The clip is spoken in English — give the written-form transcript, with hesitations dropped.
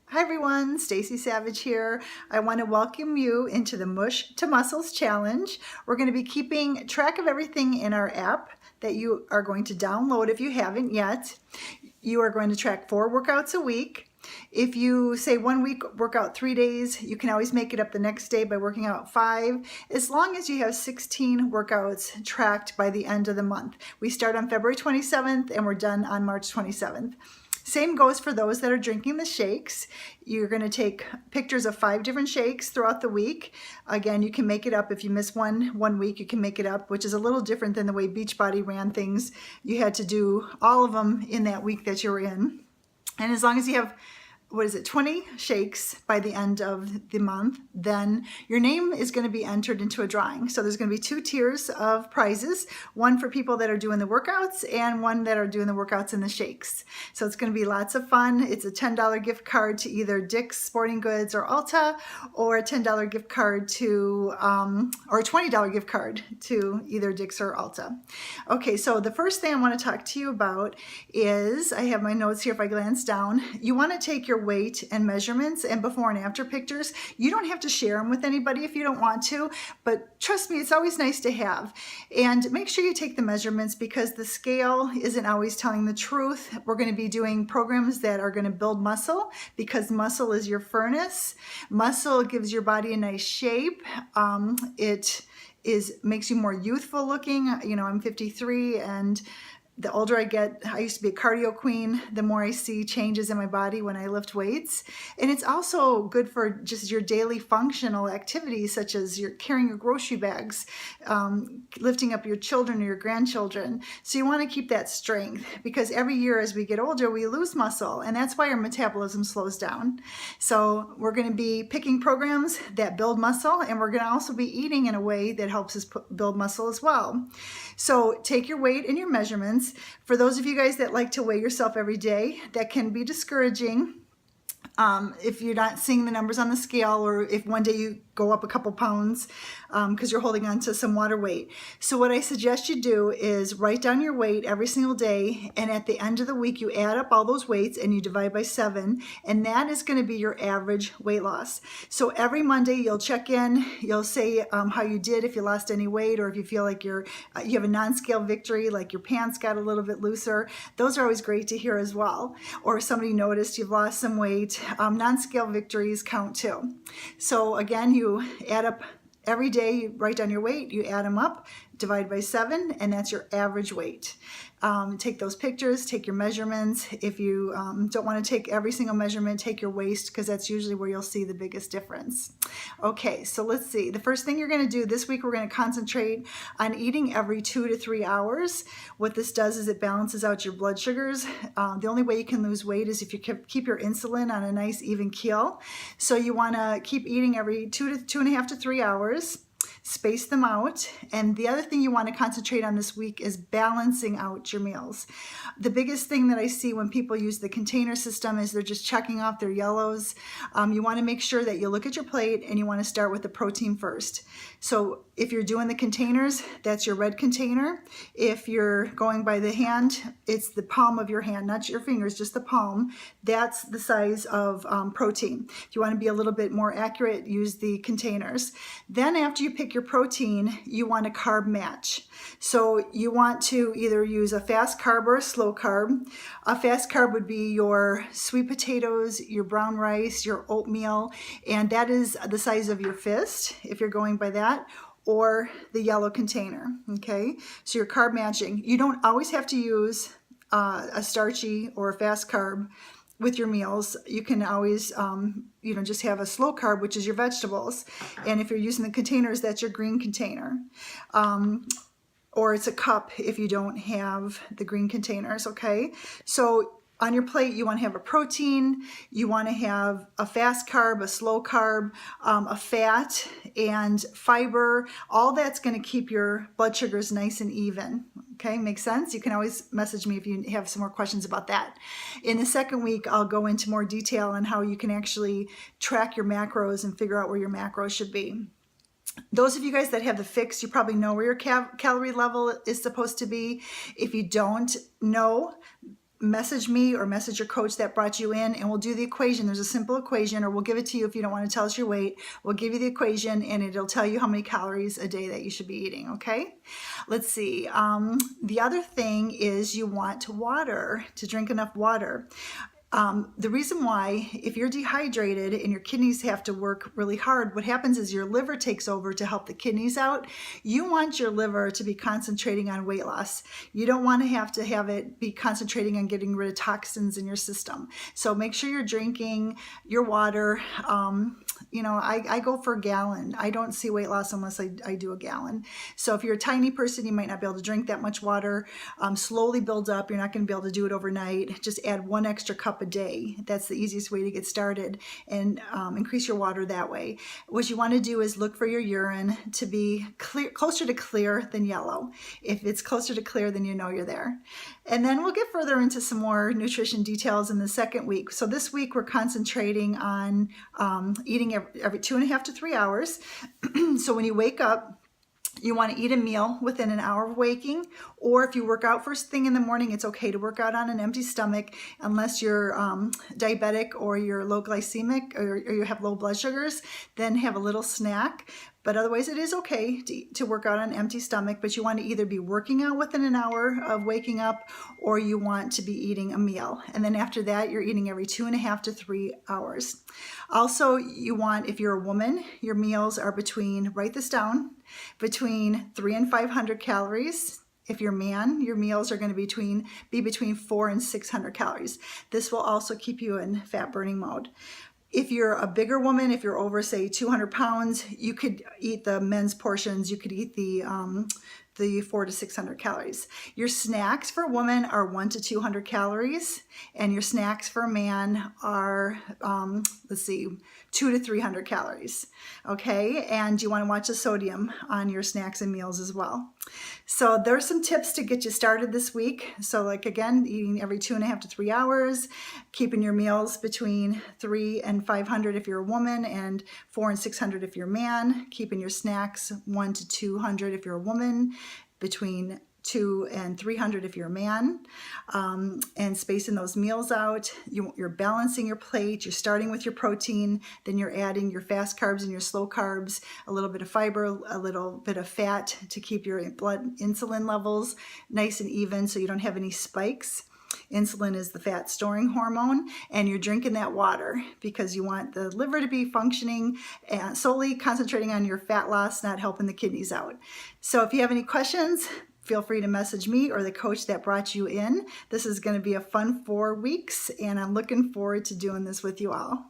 Hi everyone, Stacy Savage here. I want to welcome you into the Mush to Muscles Challenge. We're going to be keeping track of everything in our app that you are going to download if you haven't yet. You are going to track 4 workouts a week. If you say 1 week work out 3 days, you can always make it up the next day by working out 5, as long as you have 16 workouts tracked by the end of the month. We start on February 27th and we're done on March 27th. Same goes for those that are drinking the shakes. You're going to take pictures of 5 different shakes throughout the week. Again, you can make it up. If you miss one week, you can make it up, which is a little different than the way Beachbody ran things. You had to do all of them in that week that you're in. And as long as you have 20 shakes by the end of the month, then your name is going to be entered into a drawing. So there's going to be 2 tiers of prizes, one for people that are doing the workouts and one that are doing the workouts and the shakes. So it's going to be lots of fun. It's a $10 gift card to either Dick's Sporting Goods or Ulta, or a $10 gift card to, or a $20 gift card to either Dick's or Ulta. Okay, so the first thing I want to talk to you about is, I have my notes here if I glance down. You want to take your weight and measurements and before and after pictures. You don't have to share them with anybody if you don't want to, but trust me, it's always nice to have. And make sure you take the measurements, because the scale isn't always telling the truth. We're going to be doing programs that are going to build muscle, because muscle is your furnace. Muscle gives your body a nice shape. Makes you more youthful looking. You know, I'm 53, and the older I get, I used to be a cardio queen, the more I see changes in my body when I lift weights. And it's also good for just your daily functional activities, such as you're carrying your grocery bags, lifting up your children or your grandchildren. So you want to keep that strength, because every year as we get older, we lose muscle, and that's why our metabolism slows down. So we're going to be picking programs that build muscle, and we're going to also be eating in a way that helps us build muscle as well. So take your weight and your measurements. For those of you guys that like to weigh yourself every day, that can be discouraging. If you're not seeing the numbers on the scale, or if one day you go up a couple pounds because you're holding on to some water weight. So what I suggest you do is write down your weight every single day, and at the end of the week you add up all those weights and you divide by 7, and that is going to be your average weight loss. So every Monday you'll check in, you'll say how you did, if you lost any weight, or if you feel like you have a non-scale victory, like your pants got a little bit looser. Those are always great to hear as well. Or somebody noticed you've lost some weight. Non-scale victories count too. So again, you add up every day, you write down your weight, you add them up, divide by 7, and that's your average weight. Take those pictures, take your measurements. If you don't want to take every single measurement, take your waist, because that's usually where you'll see the biggest difference. Okay, so let's see. The first thing you're going to do this week, we're going to concentrate on eating every 2 to 3 hours. What this does is it balances out your blood sugars. The only way you can lose weight is if you keep your insulin on a nice even keel. So you want to keep eating every 2.5 to 3 hours. Space them out. And the other thing you want to concentrate on this week is balancing out your meals. The biggest thing that I see when people use the container system is they're just checking off their yellows. You want to make sure that you look at your plate and you want to start with the protein first. So if you're doing the containers, that's your red container. If you're going by the hand, it's the palm of your hand, not your fingers, just the palm. That's the size of protein. If you want to be a little bit more accurate, use the containers. Then after you pick your protein, you want a carb match. So you want to either use a fast carb or a slow carb. A fast carb would be your sweet potatoes, your brown rice, your oatmeal, and that is the size of your fist, if you're going by that, or the yellow container, okay? So you're carb matching. You don't always have to use a starchy or a fast carb with your meals. You can always, just have a slow carb, which is your vegetables. And if you're using the containers, that's your green container. Or it's a cup if you don't have the green containers, okay? So on your plate, you want to have a protein, you want to have a fast carb, a slow carb, a fat, and fiber. All that's going to keep your blood sugars nice and even. Okay, makes sense? You can always message me if you have some more questions about that. In the second week, I'll go into more detail on how you can actually track your macros and figure out where your macros should be. Those of you guys that have the fix, you probably know where your calorie level is supposed to be. If you don't know, message me or message your coach that brought you in, and we'll do the equation. There's a simple equation, or we'll give it to you if you don't want to tell us your weight. We'll give you the equation and it'll tell you how many calories a day that you should be eating, okay? Let's see. The other thing is you want water, to drink enough water. The reason why, if you're dehydrated and your kidneys have to work really hard, what happens is your liver takes over to help the kidneys out. You want your liver to be concentrating on weight loss. You don't want to have it be concentrating on getting rid of toxins in your system. So make sure you're drinking your water. I go for a gallon. I don't see weight loss unless I do a gallon. So if you're a tiny person, you might not be able to drink that much water. Slowly build up. You're not going to be able to do it overnight. Just add 1 extra cup a day. That's the easiest way to get started, and increase your water that way. What you want to do is look for your urine to be closer to clear than yellow. If it's closer to clear, then you know you're there. And then we'll get further into some more nutrition details in the second week. So this week we're concentrating on eating every 2.5 to 3 hours. So when you wake up, you want to eat a meal within an hour of waking, or if you work out first thing in the morning, it's okay to work out on an empty stomach unless you're diabetic or you're low glycemic or you have low blood sugars, then have a little snack. But otherwise it is okay to work out on an empty stomach, but you want to either be working out within an hour of waking up or you want to be eating a meal. And then after that, you're eating every 2.5 to 3 hours. Also, you want, if you're a woman, your meals are between, write this down, between 300 and 500 calories. If you're a man, your meals are going to be between 400 and 600 calories. This will also keep you in fat burning mode. If you're a bigger woman, if you're over, say, 200 pounds, you could eat the men's portions. You could eat the 400 to 600 calories. Your snacks for a woman are 100 to 200 calories, and your snacks for a man are, 200 to 300 calories. Okay, and you want to watch the sodium on your snacks and meals as well. So there's some tips to get you started this week. So like again, eating every 2.5 to 3 hours, keeping your meals between 300 and 500 if you're a woman, and 400 and 600 if you're a man, keeping your snacks 100 to 200 if you're a woman, between 200 and 300 if you're a man, and spacing those meals out. You're balancing your plate. You're starting with your protein, then you're adding your fast carbs and your slow carbs, a little bit of fiber, a little bit of fat to keep your blood insulin levels nice and even so you don't have any spikes. Insulin is the fat storing hormone, and you're drinking that water because you want the liver to be functioning and solely concentrating on your fat loss, not helping the kidneys out. So if you have any questions, feel free to message me or the coach that brought you in. This is going to be a fun 4 weeks, and I'm looking forward to doing this with you all.